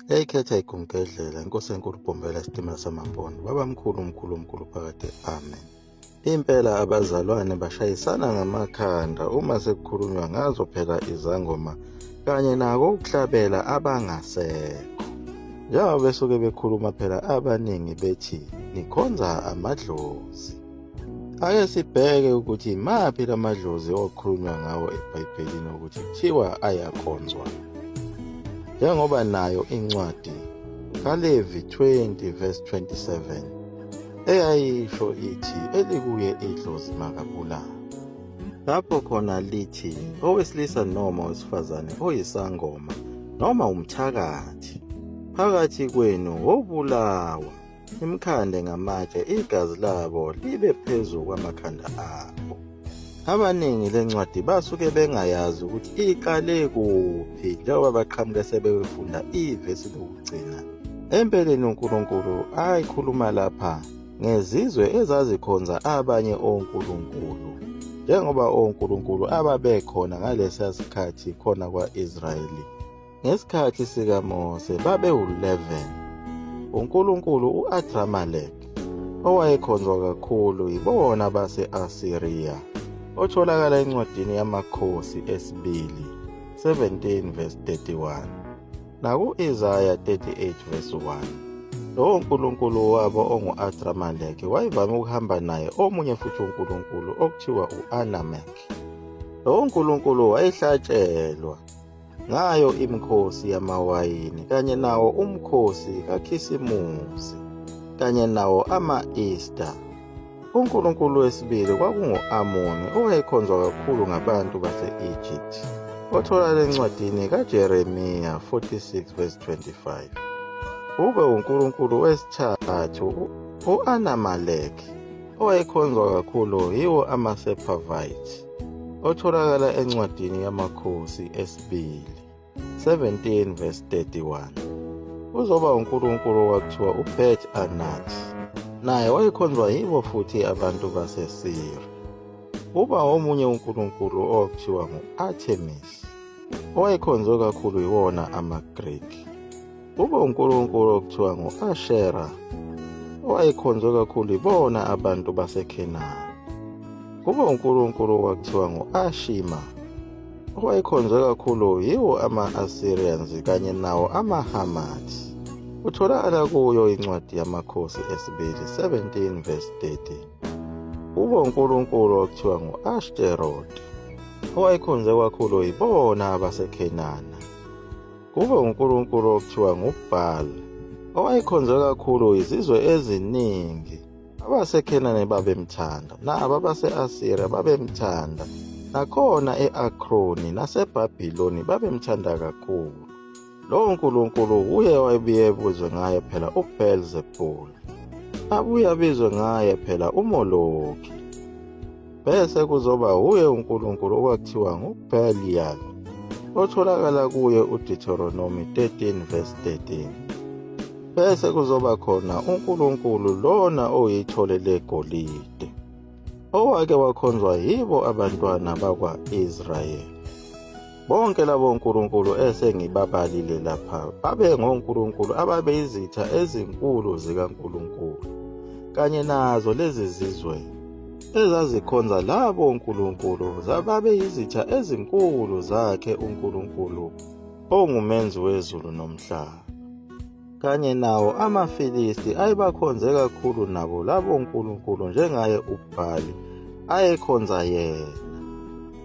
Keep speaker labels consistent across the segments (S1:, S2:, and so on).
S1: Eyayikhetha igumgedlela inkosi enkulu Bombela isitimela samabhondo babamkhulu mkhulu phakade amen. Impela abazalwane bashayisana ngamakhanda uma sekukhulunywa ngazo phela izangoma kanye nako ukuhlabela abangasekho. Njengoba besuke bekhuluma phela abaningi bethi nikhonza amadlozi. Ake sibheke ukuthi imaphi la madlozi okukhulunywa ngawo eBhayibhelini ukuthi kuthiwa ayakhonzwa. Njengoba nayo incwadi kaLevi 20 verse 27 eyayisho ithi elikuye idlozi makabulawe. Lapho khona lithi owesilisa noma owesifazane oyisangoma noma umthakathi phakathi kwenu wobulawa imkhande ngamatshe igazi labo libe phezu kwamakhanda abo. Abaningi lencwadi basuke bengayazi ukuthi iqale kuphi njengoba baqhamuke sebefunda ivesi lokugcina. Empeleni uNkulunkulu ayikhuluma lapha ngezizwe ezazikhonza abanye onkulunkulu njengoba onkulunkulu ababekhona ngalesiya sikhathi khona kwa-Israyeli. Ngesikhathi sikaMose babe-11. uNkulunkulu u-Adramelech owayekhonzwa kakhulu yibona base-Asiriya otholakala encwadini yamakhosi esibili 17 verse 31 naku-Isaya 38 verse 1. Lowo nkulunkulu wabo ongu-Adramelech wayevame ukuhamba naye omunye futhi unkulunkulu okuthiwa u-Anamek. Lowo nkulunkulu wayehlatshelwa ngayo imikhosi yamawayini kanye nawo umkhosi kaKhisimusi kanye nawo ama-Easter. uNkulunkulu wesibili kwakungu-Amoni owayekhonzwa kakhulu ngabantu base-Egypt otholakala encwadini kaJeremiya 46 verse 25. Kube uNkulunkulu wesithathu u-Anamelech owayekhonzwa kakhulu yiwo amaSephavite otholakala encwadini yamakhosi esibili 17 verse 31. Uzoba uNkulunkulu okwakuthiwa uBeth Anat naye wayekhonzwa yibo futhi abantu baseSiri. Kuba omunye uNkulunkulu okuthiwa ngu-Artemis owayekhonzwe kakhulu yiwona amaGreki. Kuba uNkulunkulu okuthiwa ngu-Ashera owayekhonzwe kakhulu yibona abantu baseKhenani. Kuba uNkulunkulu okwakuthiwa ngu-Ashima owayekhonzwe kakhulu yiwo ama-Assyrians kanye nawo amaHamati. Utholakala kuyo incwadi yamakhosi esibili 17 verse 30. Kuba uNkulunkulu okuthiwa ngu-Ashtaroth owayekhonzwe kakhulu yibona abaseKhenana. Kuba uNkulunkulu okuthiwa nguBaal owayekhonzwe kakhulu izizwe eziningi. abaseKhenani babemthanda nabo abase-Asiriya babemthanda nakhona e-Akroni naseBhabhiloni babemthanda kakhulu. Lowo nkulunkulu uye wayebuye ebuzwe ngaye phela uBeelzebuli abuye abizwe ngaye phela uMoloki. Bese kuzoba uye unkulunkulu okwakuthiwa nguBelial otholakala kuye uDeuteronomy 13 verse 13. Bese kuzoba khona unkulunkulu lona oyithole legolide owake wakhonzwa yibo abantwana bakwa-Israyeli. Bonke labo nkulunkulu esengibabalile lapha babe ngonkulunkulu ababeyizitha ezinkulu zikaNkulunkulu kanye nazo lezi zizwe ezazikhonza labo nkulunkulu zababe yizitha ezinkulu zakhe uNkulunkulu ongumenzi wezulu nomhlaba. Kanye nawo amaFilisti ayebakhonze kakhulu nabo labo nkulunkulu njengaye uBhali ayekhonza yena.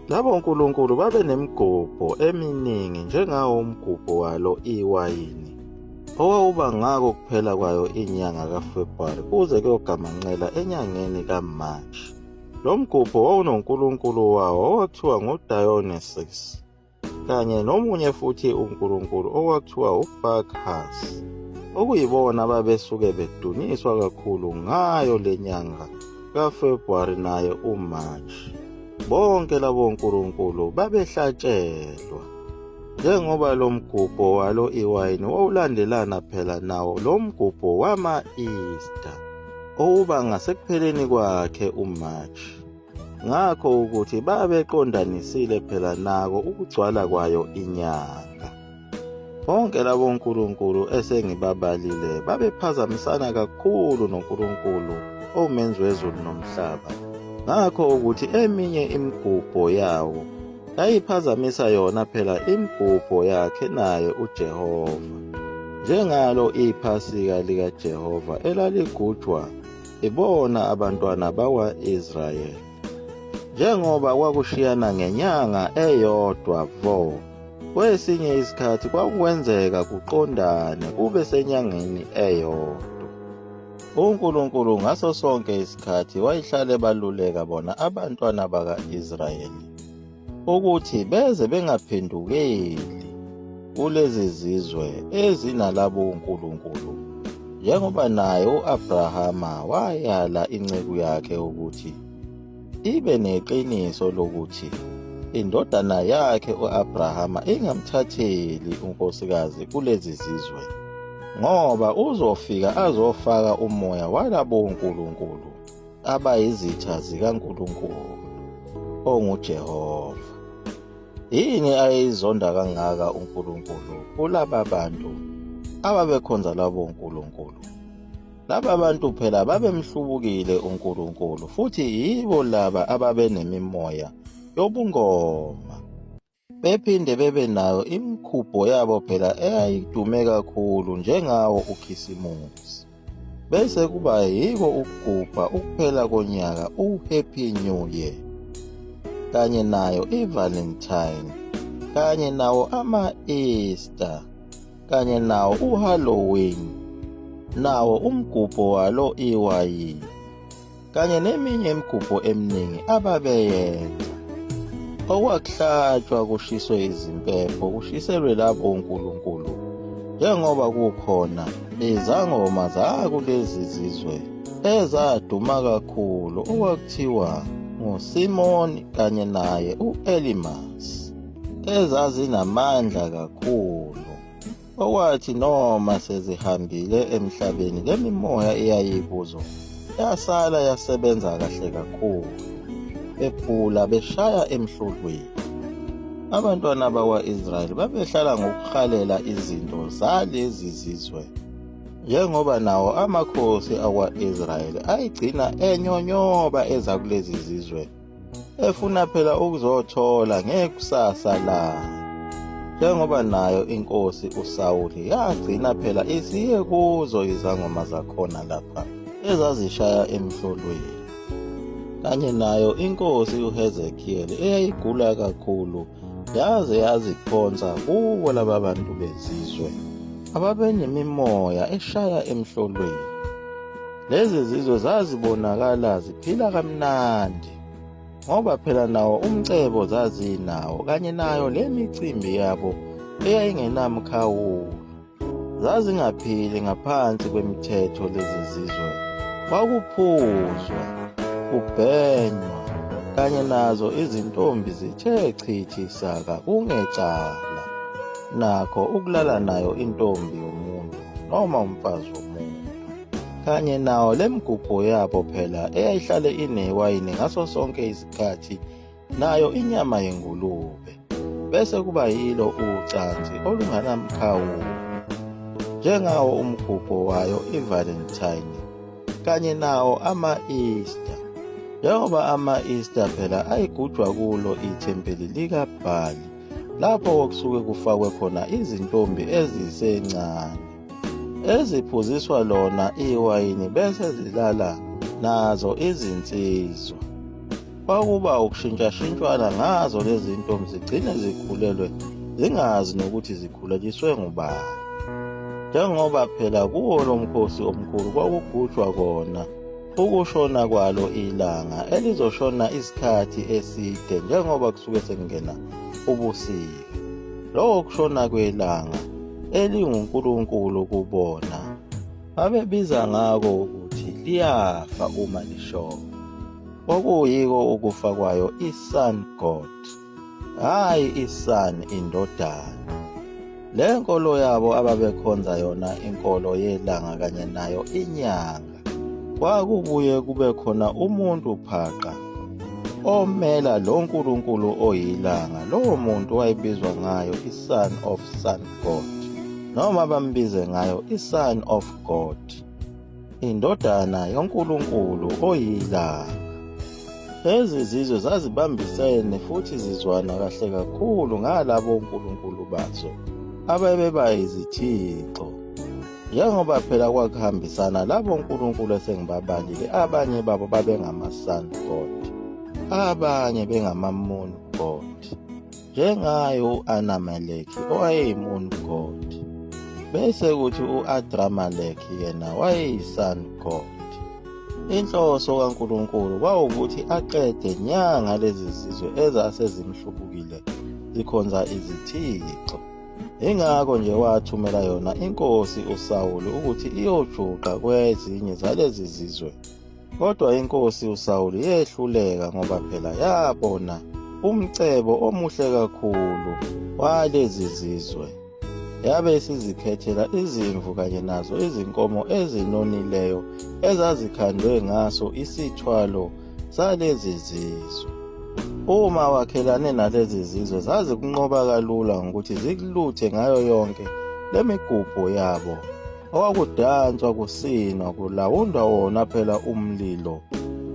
S1: Labo nkulunkulu babe nemigubho eminingi njengawo umgubho walo iwayini owawuba ngako kuphela kwayo inyanga kaFebruwari kuze kuyogamanxela enyangeni kaMashi. Lo mgubho wawunonkulunkulu wawo owakuthiwa nguDionysus kanye nomunye futhi unkulunkulu okwakuthiwa uBakhasi okuyibona babesuke bedunyiswa kakhulu ngayo lenyanga kaFebruwari naye uMashi. Bonke labo nkulunkulu babehlatshelwa njengoba lo mgubho walo iwayini wawulandelana phela nawo lo mgubho wama-Easter owuba ngasekupheleni kwakhe uMashi. Ngakho ukuthi babeqondanisile phela nako ukugcwala kwayo inyanga. Bonke labo nkulunkulu esengibabalile babephazamisana kakhulu noNkulunkulu omenzi wezulu nomhlaba. Ngakho ukuthi eminye imigubho yawo yayiphazamisa yona phela imigubho yakhe naye uJehova. Njengalo iphasika likaJehova elaligujwa ibona abantwana bakwa-Israyeli. Njengoba kwakushiyana ngenyanga eyodwa vo, kwesinye isikhathi kwakwenzeka kuqondane kube senyangeni eyodwa. uNkulunkulu ngaso sonke isikhathi wayehlale baluleka bona abantwana baka-Israyeli ukuthi beze bengaphendukeli kulezi zizwe ezinalabo uNkulunkulu, njengoba naye u-Abrahama wayala inceku yakhe ukuthi ibe neqiniso lokuthi indodana yakhe u-Abrahama ingamthatheli unkosikazi kulezi zizwe, ngoba uzofika azofaka umoya walabo uNkulunkulu abayizitha zikaNkulunkulu onguJehova. Yini ayizonda kangaka uNkulunkulu kulaba bantu ababekhonza labo uNkulunkulu? Laba bantu phela babemhlubukile uNkulunkulu, futhi yibo laba ababenemimoya yobungoma. Bephinde bebe nayo imikhubo yabo phela eyayidume kakhulu njengawo uKhisimusi. Bese kuba yiko ukugubha ukuphela konyaka, uHappy New Year, kanye nayo iValentine, kanye nawo ama-Easter, kanye nawo uHalloween, nawo umgubho walo iwayini, kanye neminye imigubho eminingi ababeyenza. Okwakuhlatshwa kushiswe izimpepho, kushiselwe labo uNkulunkulu, njengoba kukhona izangoma zakulezi zizwe ezaduma kakhulu okwakuthiwa nguSimoni kanye naye u-Elimas, ezazinamandla kakhulu, okwathi noma sezihambile emhlabeni le mimoya eyayikuzo yasala yasebenza kahle kakhulu, bephula beshaya emhlulwini. Abantwana bakwa-Israyeli babehlala ngokuhalela izinto zalezi zizwe, njengoba nawo amakhosi akwa-Israyeli ayigcina enyonyoba eza kulezi zizwe, efuna phela ukuzothola ngekusasa layo, njengoba nayo inkosi uSawuli yagcina phela isiye kuzo izangoma zakhona lapha ezazishaya emhlolweni, kanye nayo inkosi uHezekiyeli eyayigula kakhulu yaze yaziphonsa kubo laba bantu bezizwe ababenemimoya eshaya emhlolweni. Lezi zizwe zazibonakala ziphila kamnandi, ngoba phela nawo umcebo zazinawo, kanye nayo le micimbi yabo eyayingenamkhawulo. Zazingaphili ngaphansi kwemithetho lezi zizwe, kwakuphuzwa, kubhenywa, kanye nazo izintombi zithe chithi saka kungecala nakho ukulala nayo intombi yomuntu noma umfazi womuntu. Kanye nawo le migubho yabo phela eyayihlale inewayini ngaso sonke isikhathi, nayo inyama yengulube, bese kuba yilo ucansi olunganamkhawulo, njengawo umgubho wayo iValentine, kanye nawo ama-Easter, njengoba ama-Easter phela ayigujwa kulo ithempeli likaBhali, lapho kusuke kufakwe khona izintombi ezisencane eziphuziswa lona iwayini bese zilala nazo izinsizwa. Kwakuba ukushintshashintshwana ngazo lezi ntombi zigcine zikhulelwe zingazi nokuthi zikhuleliswe ngubani, njengoba phela kuwo lo mkhosi omkhulu kwakugujwa kona ukushona kwalo ilanga elizoshona isikhathi eside, njengoba kusuke sekungena ubusika. Lokho kushona kwelanga elinguNkulunkulu kubona babebiza ngako ukuthi liyafa uma lishona. Kwakuyiko ukufa kwayo i-Sun God, hhayi i-Sun indodana. Le nkolo yabo ababekhonza yona inkolo yelanga kanye nayo inyanga, kwakubuye kube khona umuntu phaqa omela lo nkulunkulu oyilanga. Lowo muntu wayebizwa ngayo i-Son of Sun God, noma bambize ngayo i-Son of God, indodana yoNkulunkulu oyilanga. Lezi zizwe zazibambisene futhi zizwana kahle kakhulu ngalabo onkulunkulu bazo ababebayizithixo, njengoba phela kwakuhambisana labo nkulunkulu esengibabalile. Abanye babo babengama-Sun God, abanye bengama-Moon God, njengaye u-Anameleki owayeyi-Moon God, bese kuthi u-Adrameleki yena wayeyi-Sun God. Inhloso kaNkulunkulu kwawukuthi aqede nya ngalezi zizwe ezasezimhlubukile zikhonza izithixo. Ingakho nje wathumela yona inkosi uSawuli ukuthi iyojuqa kwezinye zalezi zizwe. Kodwa inkosi uSawuli yehluleka ngoba phela yabona umcebo omuhle kakhulu walezi zizwe. Yabe isizikhethela izimvu kanye nazo izinkomo ezinonileyo ezazikhandwe ngaso isithwalo salezi zizwe. Uma wakhelane nalezi zizwe zazikunqoba kalula ngokuthi zikuluthe ngayo yonke lemigubho yabo. Okwakudanswa, kusinwa, kulawundwa wona phela umlilo,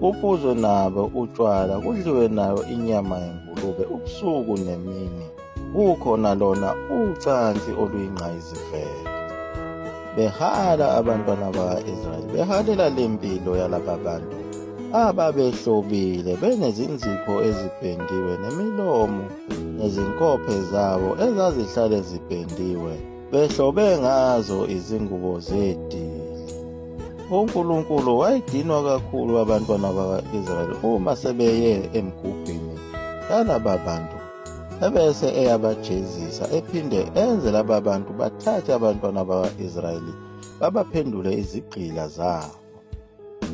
S1: kuphuzwe nabo utshwala, kudliwe nayo inyama yengulube ubusuku nemini. Kukhona lona ucansi oluyingqayizivele. Behala abantwana baka-Israyeli, behalela lempilo yalaba bantu ababehlobile, benezinzipho ezibhendiwe nemilomo nezinkophe zabo ezazihlale zibhendiwe, behlobe ngazo izingubo zedili. uNkulunkulu wayedinwa kakhulu abantwana baka-Israyeli uma sebeye emgubhini yalaba bantu, ebese eyabajezisa, ephinde enze laba bantu bathathe abantwana baka-Israyeli babaphendule izigqila zabo.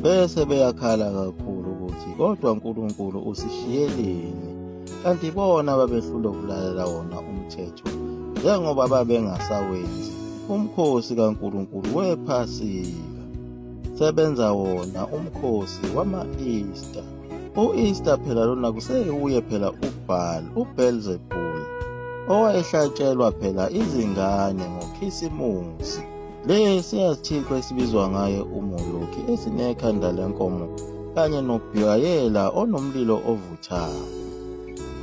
S1: Bese beyakhala kakhulu ukuthi, kodwa uNkulunkulu usishiyeleni? Kanti bona babehlulwe ukulalela wona umthetho, njengoba babengasawenzi umkhosi kaNkulunkulu wePhasika, sebenza wona umkhosi wama-Easter. U-Easter phela lona kuseyuye phela uBhaal, uBelzebuli, owayehlatshelwa phela izingane ngoKhisimusi, lesi yasithixo esibizwa ngaye uMoloki, esinekhanda lenkomo kanye nobhayela onomlilo ovuthayo.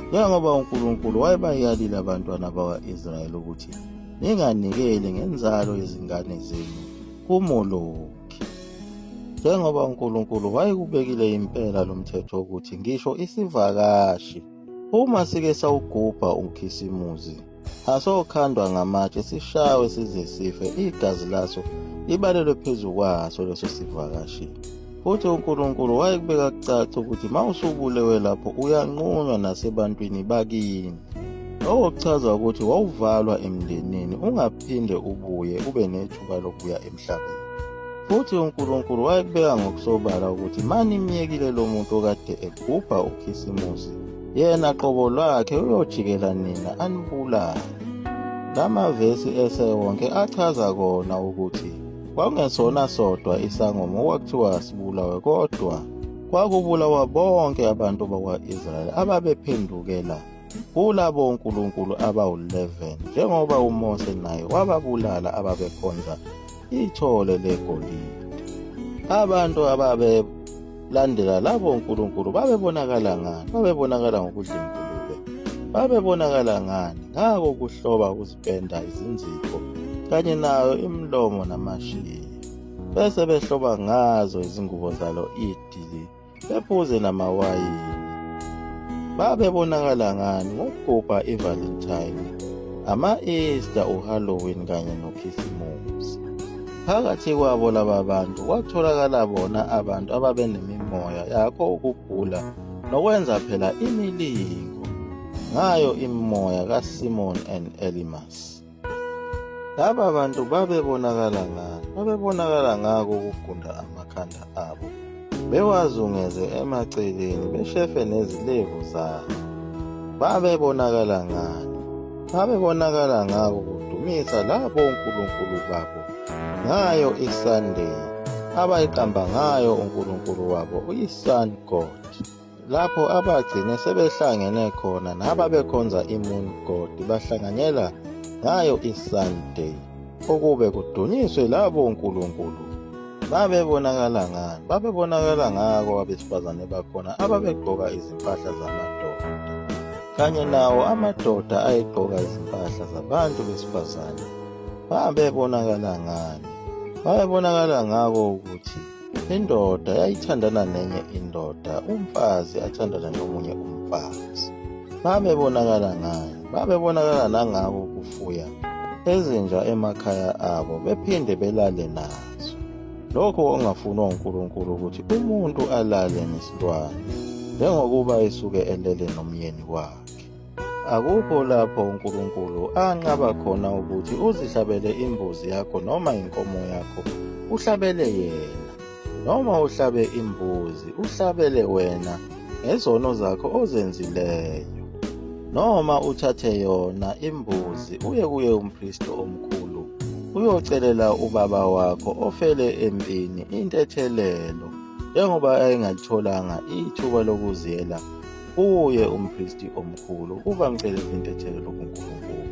S1: Njengoba uNkulunkulu wayebayalile abantwana bakwa-Israyeli ukuthi ninganikeli ngenzalo yezingane zenu kuMoloki. Njengoba uNkulunkulu wayekubekile impela lo mthetho ukuthi ngisho isivakashi uma sike sawugubha uKhisimusi asokhandwa ngamatshe, sishawe size sife, igazi laso libalelwe phezu kwaso leso sivakashi. Futhi uNkulunkulu wayekubeka kucaca ukuthi mawusubulewe lapho uyanqunywa nasebantwini bakini. Okuchaza ukuthi wawuvalwa emndenini, ungaphinde ubuye ube nethuba lokuya emhlabeni. Futhi uNkulunkulu wayekubeka ngokusobala ukuthi manimyekile lo muntu okade egubha uKhisimusi, yena qobo lwakhe uyojikela nina anibulale. Lamavesi esewonke achaza kona ukuthi kwakungesona sodwa isangoma okwakuthiwa sibulawe, kodwa kwakubulawa bonke abantu bakwa-Israyeli ababephendukela kulabo uNkulunkulu abawu-11, njengoba uMose naye wababulala ababekhonza ithole legolide. Abantu ababelandela labo uNkulunkulu babebonakala ngani? Babebonakala ngokudla ingulube. Babebonakala ngani? Ngako kuhloba, ukuzipenda izinzipho kanye nayo imilomo namashiya. Bese behloba ngazo izingubo zalo idili, bephuze namawayini. Babebonakala ngani? Ngokugubha iValentine, ama-Easter, uHalloween kanye noKhisimusi. Phakathi kwabo laba bantu kwatholakala bona abantu ababenemimoya yakho ukugula nokwenza phela imilingo, ngayo imimoya kaSimon and Elimas. Laba bantu babebonakala ngani? Babebonakala ngako ukugunda amakhanda abo, bewazungeze emaceleni, beshefe nezilevu zabo. Babebonakala ngani? Babebonakala ngako ukudumisa labo uNkulunkulu babo ngayo iSunday, abayiqamba ngayo uNkulunkulu wabo uyi-Sun God, lapho abagcine sebehlangene khona nababekhonza iMoon God bahlanganyela ngayo iSunday. ukube kudunyiswe labo nkulunkulu. Babebonakala ngani? Babebonakala ngako abesifazane bakhona ababegqoka izimpahla zamadoda, kanye nawo amadoda ayegqoka izimpahla zabantu besifazane. Babebonakala ngani? Babebonakala ngako ukuthi indoda yayithandana nenye indoda, umfazi athandana nomunye umfazi. Babebonakala ngani? Babebonakala nangako ukufuya ezinja emakhaya abo bephinde belale nazo. Lokho okungafunwa uNkulunkulu ukuthi umuntu alale nesilwane njengokuba esuke elele nomyeni wakhe. Akukho lapho uNkulunkulu anqaba khona ukuthi uzihlabele imbuzi yakho noma inkomo yakho uhlabele yena, noma uhlabe imbuzi uhlabele wena ngezono zakho ozenzileyo, noma uthathe yona imbuzi uye kuye umpristi omkhulu uyocelela ubaba wakho ofele empini intethelelo, njengoba ayengalitholanga ithuba lokuziyela kuye umpristi omkhulu ubamcelela intethelelo kuNkulunkulu.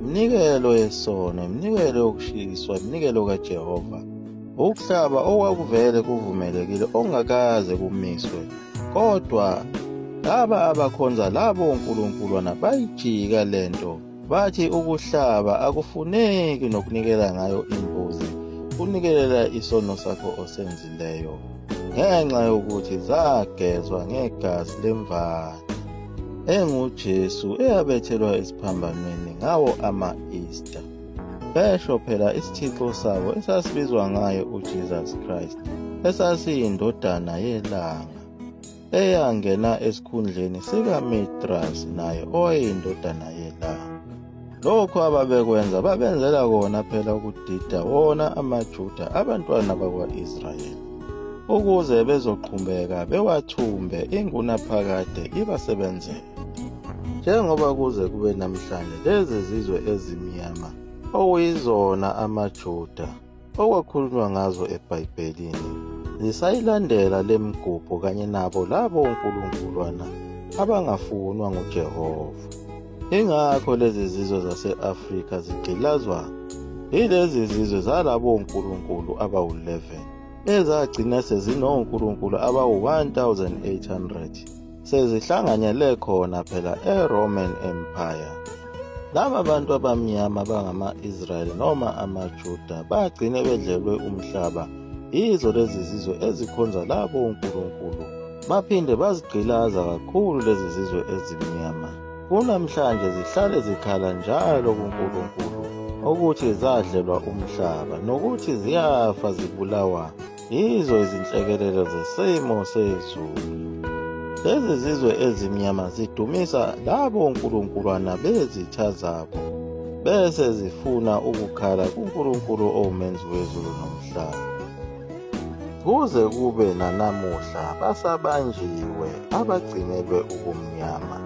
S1: Iminikelo yesono, iminikelo yokushiswa, iminikelo kaJehova, ukuhlaba okwakuvele kuvumelekile ongakaze kumiswe, kodwa laba abakhonza labo onkulunkuluwana bayijika lento, bathi ukuhlaba akufuneki nokunikela ngayo imbuzi kunikelela isono sakho osenzileyo, ngenxa yokuthi zagezwa ngegazi lemvana enguJesu eyabethelwa esiphambanweni ngawo ama-Easter. Besho phela isithixo sabo esasibizwa ngayo uJesus Christ, esasiyindodana yelanga eyangena esikhundleni sikaMithras naye owayeyindodana yelanga. Lokho ababekwenza babenzela kona phela ukudida wona amaJuda, abantwana bakwa-Israyeli, ukuze bezoqhubeka bewathumbe ingunaphakade ibasebenzele. Njengoba kuze kube namhlanje lezi zizwe ezimnyama okuyizona amaJuda okwakhulunywa ngazo eBhayibhelini zisayilandela le migubho kanye nabo labo onkulunkuluwana abangafunwa nguJehova. Ingakho lezi zizwe zase-Afrika zigqilazwa yilezi zizwe zalabo onkulunkulu abawu-11 ezagcina sezinonkulunkulu abawu-1800 sezihlanganyele khona phela eRoman Empire. Laba bantu abamnyama bangama-Israyeli noma amaJuda bagcine bedlelwe umhlaba yizo lezi zizwe ezikhonza labo onkulunkulu, baphinde bazigqilaza kakhulu lezi zizwe ezimnyama. Kunamhlanje zihlale zikhala njalo kuNkulunkulu ukuthi zadlelwa umhlaba nokuthi ziyafa zibulawa yizo izinhlekelelo zesimo sezulu. Lezi zizwe ezimnyama zidumisa labo onkulunkuluwana bezitha zabo, bese zifuna ukukhala kuNkulunkulu omenzi wezulu nomhlaba. Kuze kube nanamuhla basabanjiwe abagcinelwe ubumnyama,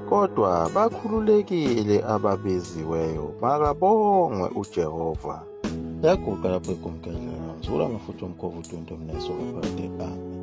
S1: kodwa bakhululekile ababiziweyo, makabongwe uJehova. Yaguqa lapho igumkedlela ngizula ngafutha umkhovu 20 omneso. Amen.